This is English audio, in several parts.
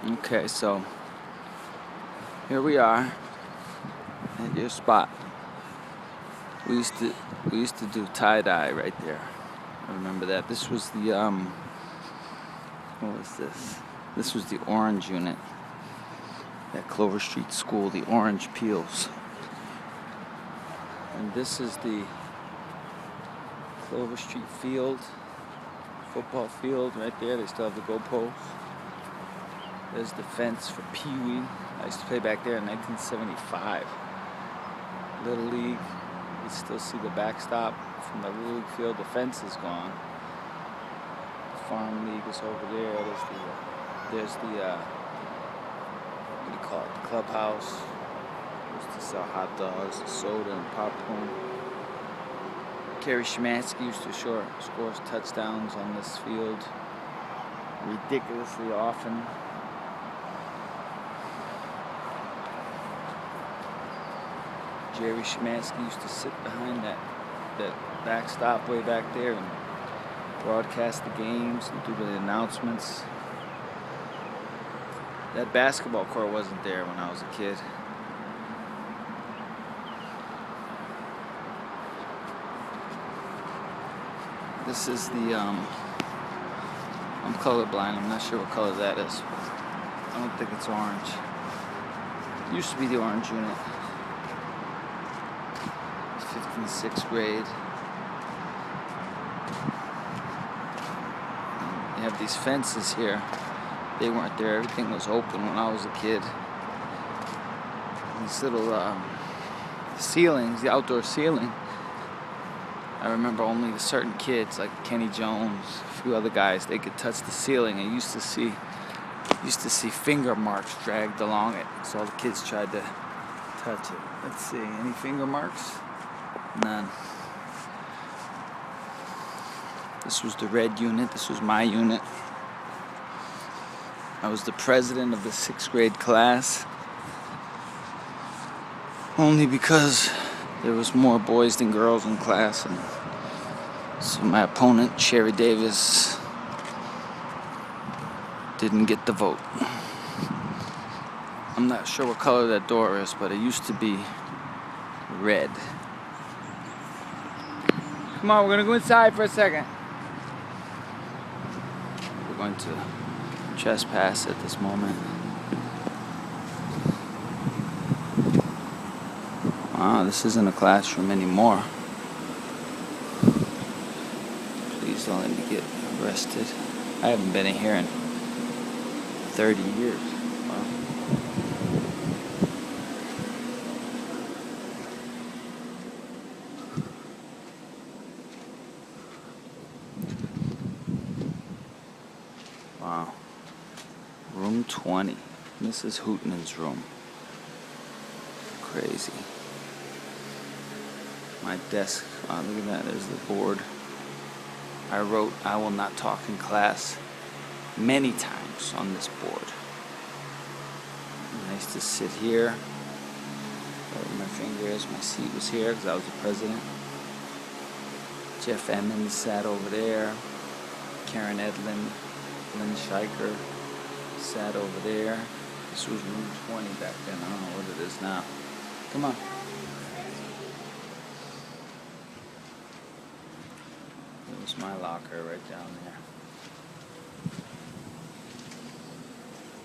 Okay, so here we are at your spot. We used to do tie-dye right there. I remember that. This was the what was this? This was the orange unit at Clover Street School, the orange peels. And this is the Clover Street field, football field right there. They still have the goalposts. There's the fence for Pee Wee. I used to play back there in 1975. Little League. You still see the backstop from the Little League field. The fence is gone. The Farm League is over there. There's the what do you call it? The clubhouse. Used to sell hot dogs, soda, and popcorn. Kerry Schmansky used to score touchdowns on this field ridiculously often. Jerry Schmansky used to sit behind that backstop way back there and broadcast the games and do the announcements. That basketball court wasn't there when I was a kid. This is the, I'm colorblind, I'm not sure what color that is. I don't think it's orange. It used to be the orange unit. 5th and 6th grade. You have these fences here. They weren't there. Everything was open when I was a kid. These little ceilings, the outdoor ceiling. I remember only the certain kids, like Kenny Jones, a few other guys, they could touch the ceiling. I used to see finger marks dragged along it. So all the kids tried to touch it. Let's see, any finger marks? None. This was the red unit. This was my unit. I was the president of the 6th grade class. Only because there was more boys than girls in class, and so my opponent, Sherry Davis, didn't get the vote. I'm not sure what color that door is, but it used to be red. Come on, we're gonna go inside for a second. We're going to trespass at this moment. Wow, this isn't a classroom anymore. Please don't let me get arrested. I haven't been in here in 30 years. Wow. Wow. Room 20. Mrs. Hootman's room. Crazy. My desk, wow, look at that, there's the board. I wrote, "I will not talk in class," many times on this board. Nice to sit here. Where my finger is, my seat was here because I was the president. Jeff Emmons sat over there. Karen Edlin, Lynn Scheiker sat over there. This was room 20 back then. I don't know what it is now. Come on. It was my locker right down there.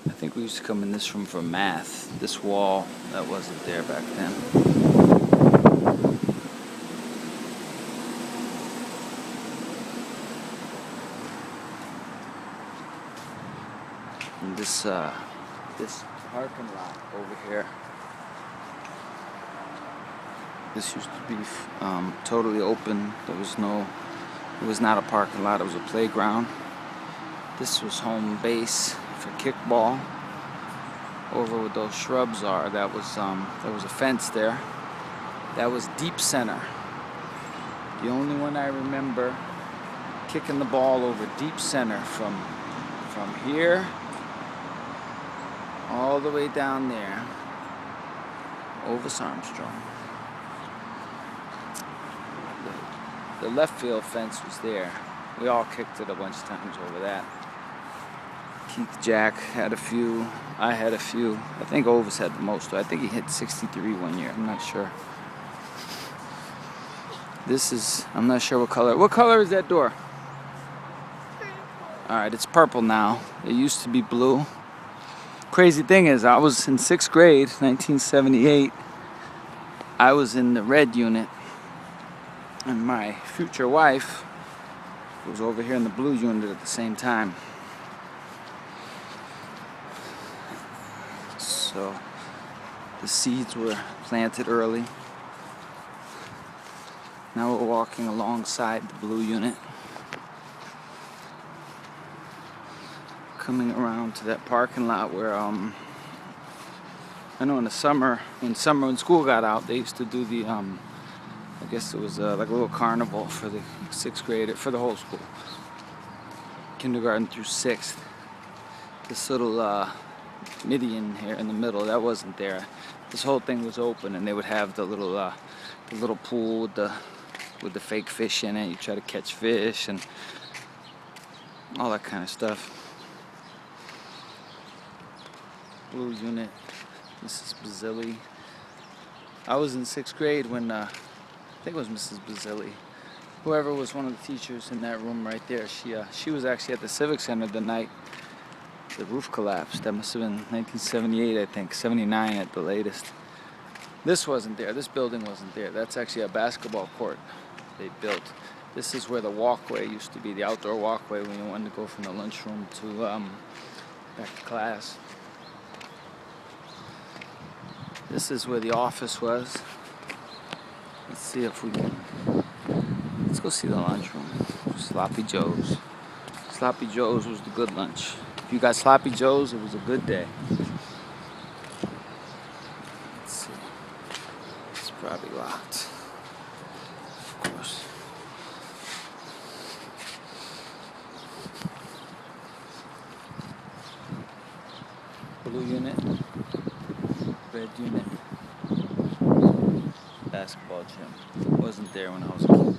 I think we used to come in this room for math. This wall, that wasn't there back then. And this parking lot over here. This used to be totally open. It was not a parking lot, it was a playground. This was home base for kickball. Over where those shrubs are, there was a fence there. That was deep center. The only one I remember kicking the ball over deep center from here all the way down there. Ovis Armstrong. The left field fence was there. We all kicked it a bunch of times over that. Keith Jack had a few. I had a few. I think Ovis had the most. I think he hit 63 one year. I'm not sure. This is, I'm not sure what color. What color is that door? Alright, it's purple now. It used to be blue. Crazy thing is, I was in 6th grade, 1978. I was in the red unit. And my future wife was over here in the blue unit at the same time. So the seeds were planted early. Now we're walking alongside the blue unit, coming around to that parking lot where I know in the summer when school got out, they used to do the I guess it was like a little carnival for the 6th grade, for the whole school, kindergarten through 6th. This little median here in the middle, that wasn't there. This whole thing was open, and they would have the little pool with the fake fish in it. You try to catch fish and all that kind of stuff. Blue unit. Mrs. Bazilli. I was in 6th grade when I think it was Mrs. Bazilli. Whoever was one of the teachers in that room right there. She was actually at the Civic Center the night the roof collapsed. That must have been 1978, I think, 79 at the latest. This wasn't there. This building wasn't there. That's actually a basketball court they built. This is where the walkway used to be, the outdoor walkway when you wanted to go from the lunchroom to back to class. This is where the office was. Let's see if we can. Let's go see the lunchroom. Sloppy Joe's. Sloppy Joe's was the good lunch. If you got Sloppy Joe's, it was a good day. Let's see. It's probably locked. Of course. Blue unit. Red unit. Basketball gym. Wasn't there when I was a kid.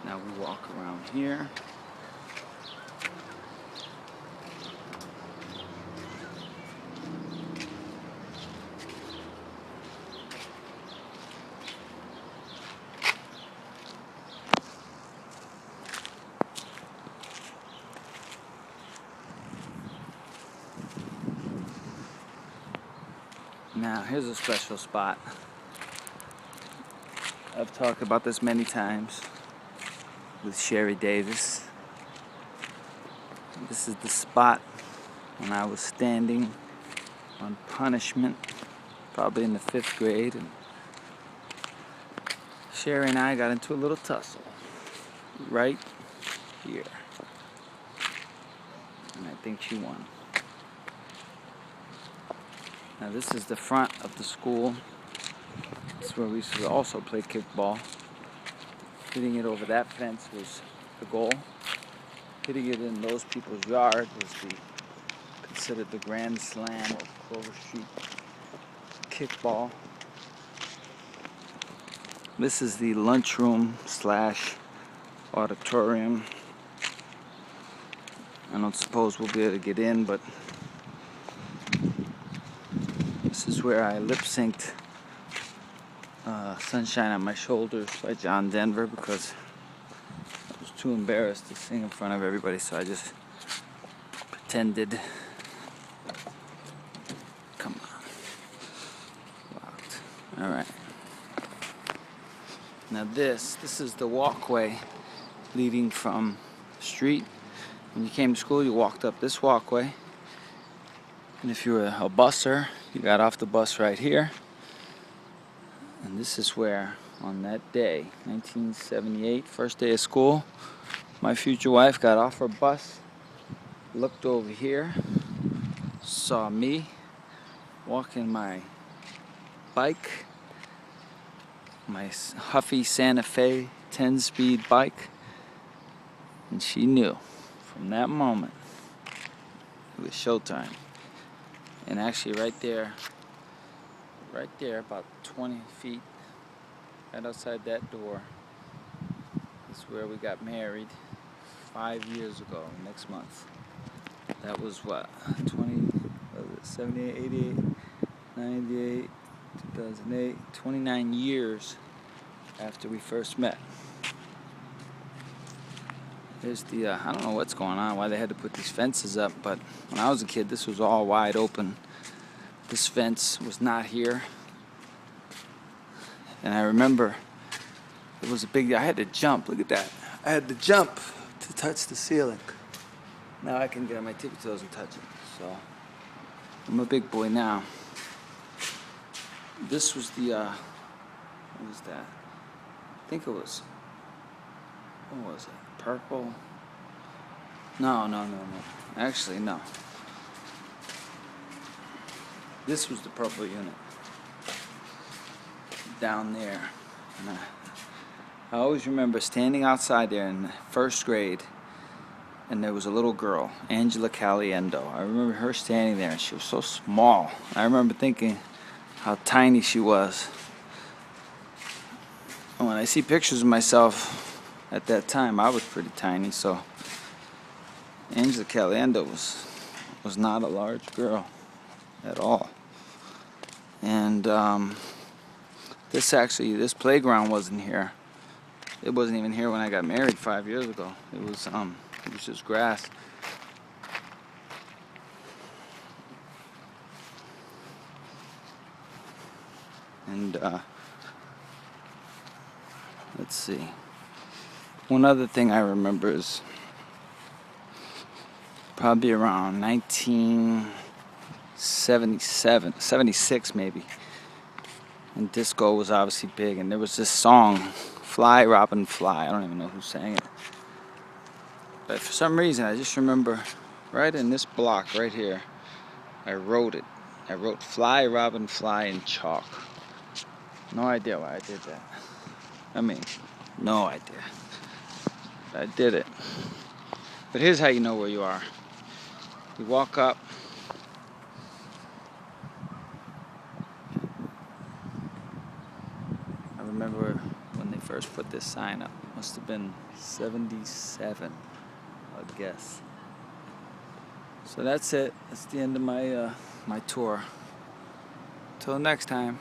Now we walk around here. Now here's a special spot. I've talked about this many times with Sherry Davis. This is the spot when I was standing on punishment, probably in the 5th grade, and Sherry and I got into a little tussle right here, and I think she won. Now this is the front of the school. This is where we used to also play kickball. Hitting it over that fence was the goal. Hitting it in those people's yard was considered the grand slam of Clover Street kickball. This is the lunchroom / auditorium. I don't suppose we'll be able to get in, but this is where I lip-synced Sunshine on My Shoulders by John Denver because I was too embarrassed to sing in front of everybody, so I just pretended. Come on. Locked. Alright. Now this is the walkway leading from the street. When you came to school, you walked up this walkway. And if you were a busser, you got off the bus right here. And this is where, on that day, 1978, first day of school, my future wife got off her bus, looked over here, saw me walking my bike, my Huffy Santa Fe 10-speed bike, and she knew from that moment it was showtime. And actually right there, about 20 feet, right outside that door, is where we got married 5 years ago, next month. That was what, 78, 88, 98, 2008, 29 years after we first met. There's the, I don't know what's going on, why they had to put these fences up, but when I was a kid, this was all wide open. This fence was not here. And I remember it was a big, I had to jump, look at that. I had to jump to touch the ceiling. Now I can get on my tippy toes and touch it, so I'm a big boy now. This was the, what was that? I think it was, what was it? Purple? No. Actually, no. This was the purple unit. Down there. And I always remember standing outside there in first grade, and there was a little girl, Angela Caliendo. I remember her standing there, and she was so small. I remember thinking how tiny she was. And when I see pictures of myself at that time, I was pretty tiny, so Angela Caliendo was not a large girl at all. And this playground wasn't here. It wasn't even here when I got married 5 years ago. It was just grass. And let's see. One other thing I remember is probably around 76 maybe. And disco was obviously big, and there was this song, Fly, Robin, Fly. I don't even know who sang it. But for some reason, I just remember right in this block right here, I wrote it. I wrote Fly, Robin, Fly in chalk. No idea why I did that. I mean, no idea. I did it. But here's how you know where you are. You walk up. I remember when they first put this sign up. Must have been 77, I'd guess. So that's it. That's the end of my my tour. Till next time.